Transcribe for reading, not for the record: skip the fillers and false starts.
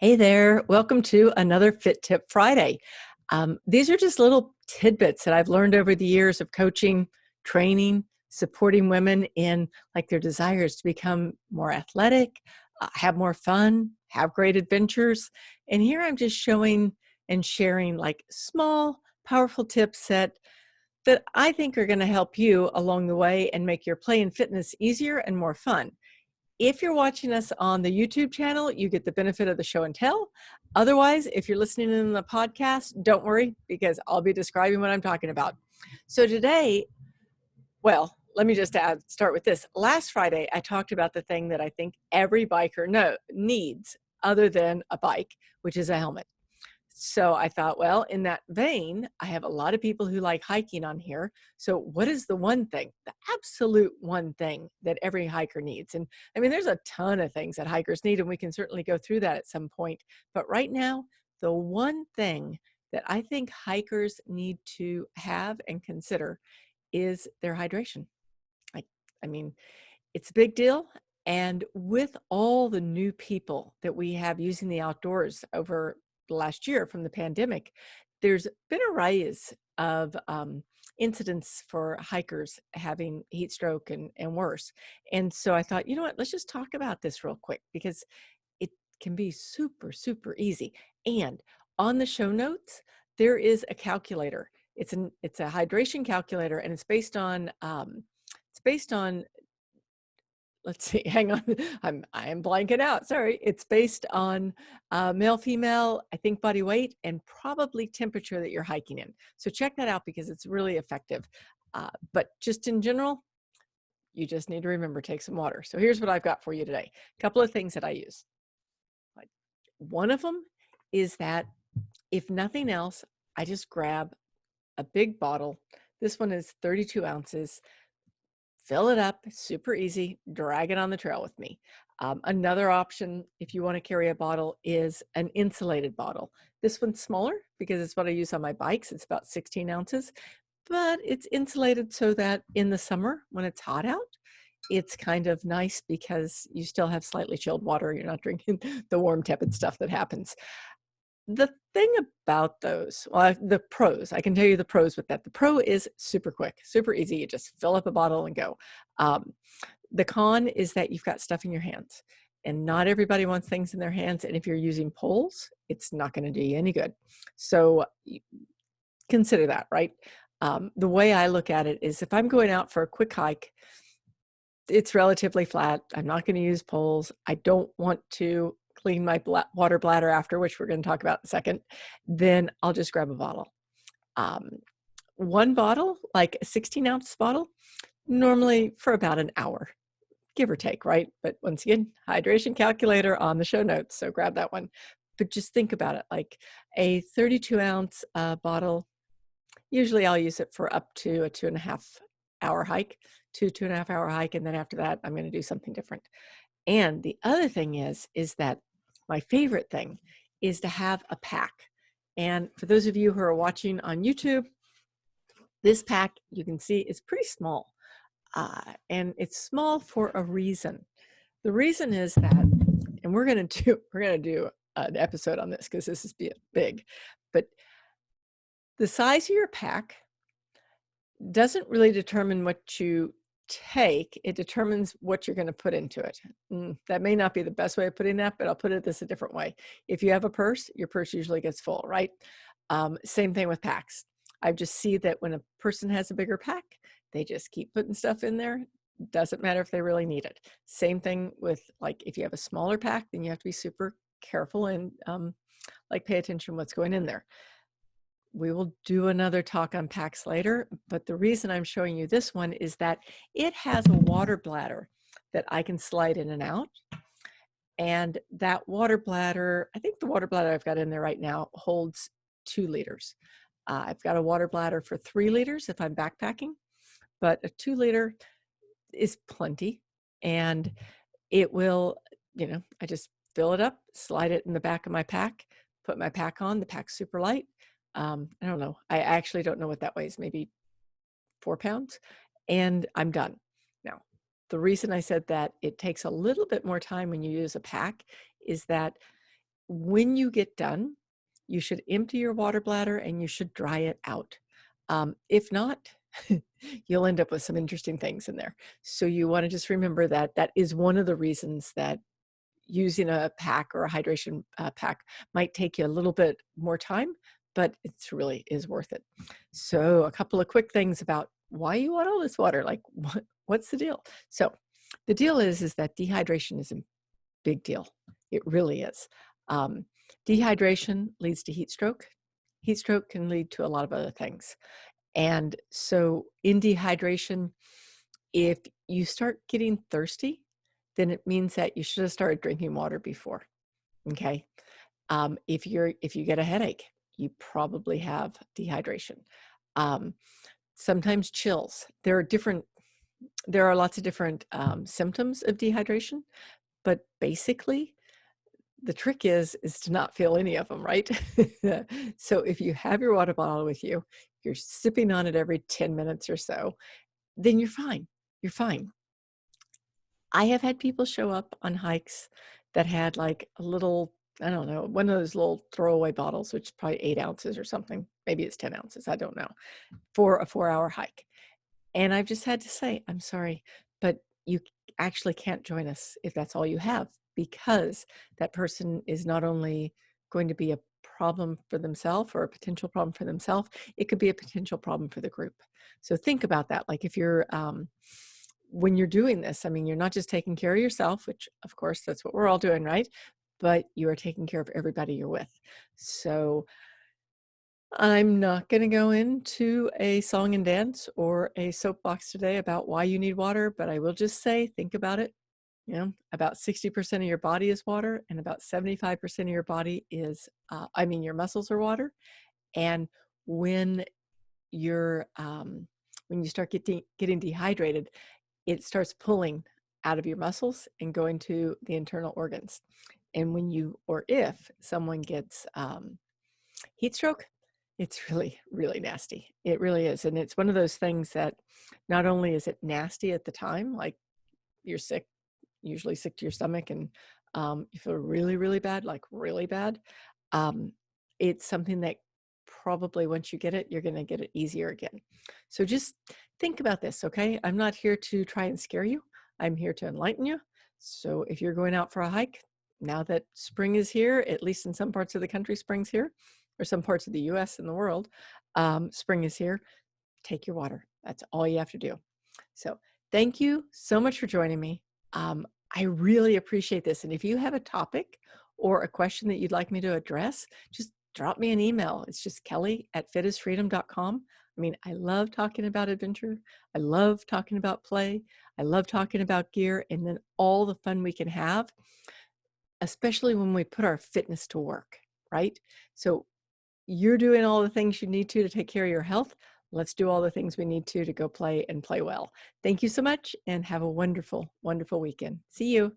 Hey there, welcome to another Fit Tip Friday. These are just little tidbits that I've learned over the years of coaching, training, supporting women in like their desires to become more athletic, have more fun, have great adventures. And here I'm just showing and sharing like small, powerful tips that I think are going to help you along the way and make your play and fitness easier and more fun. If you're watching us on the YouTube channel, you get the benefit of the show and tell. Otherwise, if you're listening in the podcast, don't worry because I'll be describing what I'm talking about. So today, let me just start with this. Last Friday, I talked about the thing that I think every biker needs other than a bike, which is a helmet. So I thought, well, in that vein, I have a lot of people who like hiking on here. So what is the one thing, the absolute one thing that every hiker needs? And I mean, there's a ton of things that hikers need, and we can certainly go through that at some point. But right now, the one thing that I think hikers need to have and consider is their hydration. I, I mean, it's a big deal. And with all the new people that we have using the outdoors over the last year from the pandemic, there's been a rise of incidents for hikers having heat stroke and worse. And so I thought, you know what, let's just talk about this real quick because it can be super, super easy. And on the show notes, there is a calculator. It's a hydration calculator, and it's based on let's see, hang on. I am blanking out. Sorry. It's based on male, female, I think body weight, and probably temperature that you're hiking in. So check that out because it's really effective. But just in general, you just need to remember, take some water. So here's what I've got for you today. A couple of things that I use. One of them is that if nothing else, I just grab a big bottle. This one is 32 ounces. Fill it up, super easy, drag it on the trail with me. Another option, if you want to carry a bottle, is an insulated bottle. This one's smaller because it's what I use on my bikes. It's about 16 ounces, but it's insulated so that in the summer when it's hot out, it's kind of nice because you still have slightly chilled water. You're not drinking the warm, tepid stuff that happens. The thing about those, the pros, I can tell you the pros with that. The pro is super quick, super easy. You just fill up a bottle and go. The con is that you've got stuff in your hands, and not everybody wants things in their hands. And if you're using poles, it's not going to do you any good. So consider that, right? The way I look at it is if I'm going out for a quick hike, it's relatively flat. I'm not going to use poles. I don't want to clean my water bladder after, which we're going to talk about in a second. Then I'll just grab a bottle. One bottle, like a 16-ounce bottle, normally for about an hour, give or take, right? But once again, hydration calculator on the show notes, so grab that one. But just think about it, like a 32-ounce bottle, usually I'll use it for up to a 2.5-hour hike, 2.5-hour hike, and then after that, I'm going to do something different. And the other thing is that my favorite thing is to have a pack. And for those of you who are watching on YouTube, this pack, you can see, is pretty small. And it's small for a reason. The reason is that, and we're going to do an episode on this because this is big, but the size of your pack doesn't really determine what you take. It determines what you're going to put into it. That may not be the best way of putting that, but I'll put it this a different way. If you have a purse, your purse usually gets full, right? Same thing with packs. I just see that when a person has a bigger pack, they just keep putting stuff in there. Doesn't matter if they really need it. Same thing with, like, if you have a smaller pack, then you have to be super careful and like pay attention what's going in there. We will do another talk on packs later, but the reason I'm showing you this one is that it has a water bladder that I can slide in and out. And that water bladder, I think the water bladder I've got in there right now holds 2 liters. I've got a water bladder for 3 liters if I'm backpacking, but a 2-liter is plenty. And it will, I just fill it up, slide it in the back of my pack, put my pack on. The pack's super light. I don't know. I actually don't know what that weighs, maybe 4 pounds, and I'm done. Now, the reason I said that it takes a little bit more time when you use a pack is that when you get done, you should empty your water bladder and you should dry it out. If not, you'll end up with some interesting things in there. So you want to just remember that that is one of the reasons that using a pack or a hydration pack might take you a little bit more time, but it's really is worth it. So a couple of quick things about why you want all this water, like what's the deal? So the deal is that dehydration is a big deal. It really is. Um, Dehydration leads to heat stroke. Heat stroke can lead to a lot of other things. And so in dehydration, if you start getting thirsty, then it means that you should have started drinking water before. Okay. If you get a headache, you probably have dehydration. Um, Sometimes chills. There are lots of different symptoms of dehydration, but basically the trick is to not feel any of them, right? So if you have your water bottle with you, you're sipping on it every 10 minutes or so, then you're fine. You're fine. I have had people show up on hikes that had like a little, I don't know, one of those little throwaway bottles, which is probably 8 ounces or something. Maybe it's 10 ounces. I don't know, for a 4-hour hike. And I've just had to say, I'm sorry, but you actually can't join us if that's all you have, because that person is not only going to be a problem for themselves or a potential problem for themselves, it could be a potential problem for the group. So think about that. Like if you're, when you're doing this, I mean, you're not just taking care of yourself, which of course that's what we're all doing, right? But you are taking care of everybody you're with. So I'm not going to go into a song and dance or a soapbox today about why you need water, but I will just say, think about it. You know, about 60% of your body is water, and about 75% of your body is, your muscles are water. And when when you start getting dehydrated, it starts pulling out of your muscles and going to the internal organs. And when you, or if someone gets heat stroke, it's really, really nasty. It really is. And it's one of those things that not only is it nasty at the time, like you're sick, usually sick to your stomach, and you feel really, really bad, like really bad. Um, it's something that probably once you get it, you're going to get it easier again. So just think about this, okay? I'm not here to try and scare you. I'm here to enlighten you. So if you're going out for a hike, now that spring is here, at least in some parts of the country, spring's here, or some parts of the US and the world, spring is here, take your water. That's all you have to do. So thank you so much for joining me. I really appreciate this. And if you have a topic or a question that you'd like me to address, just drop me an email. It's just kelly@fitisfreedom.com. I mean, I love talking about adventure. I love talking about play. I love talking about gear, and then all the fun we can have, especially when we put our fitness to work, right? So you're doing all the things you need to take care of your health. Let's do all the things we need to go play and play well. Thank you so much, and have a wonderful, wonderful weekend. See you.